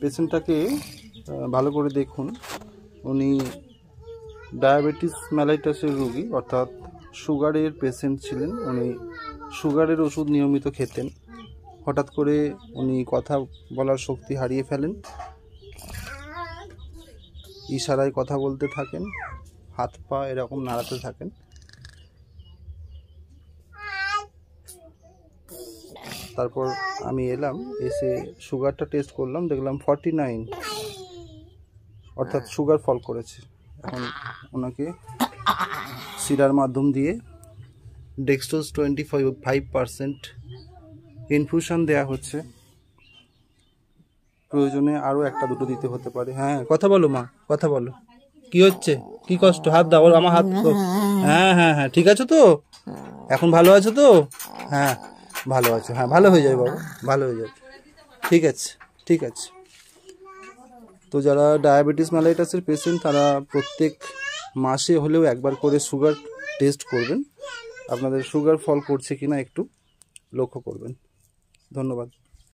পেশেন্টটাকে ভালো করে দেখুন। উনি ডায়াবেটিস মেলাইটাসের রোগী, অর্থাৎ সুগারের পেশেন্ট ছিলেন। উনি সুগারের ওষুধ নিয়মিত খেতেন। হঠাৎ করে উনি কথা বলার শক্তি হারিয়ে ফেলেন, ইশারায় কথা বলতে থাকেন, হাত পা এরকম নাড়াতে থাকেন। তারপর আমি এলাম, এসে সুগারটা টেস্ট করলাম, দেখলাম 49, অর্থাৎ সুগার ফল করেছে। এখন ওনাকে সিরার মাধ্যম দিয়ে ডেক্সট্রোজ 25% ইনফিউশন দেওয়া হচ্ছে। প্রয়োজনে আরও একটা দুটো দিতে হতে পারে। হ্যাঁ, কথা বলো মা, কথা বলো। কি হচ্ছে, কি কষ্ট? হাত দাও, আমার হাত তো। হ্যাঁ হ্যাঁ হ্যাঁ, ঠিক আছে তো? এখন ভালো আছো তো? হ্যাঁ ভালো আছে, হ্যাঁ ভালো হয়ে যাবে বাবা, ভালো হয়ে যাবে। ঠিক আছে, ঠিক আছে। তো যারা ডায়াবেটিস মেলাইটাসের পেশেন্ট, তারা প্রত্যেক মাসে হলেও একবার করে সুগার টেস্ট করবেন। আপনাদের সুগার ফল করছে কিনা একটু লক্ষ্য করবেন। ধন্যবাদ।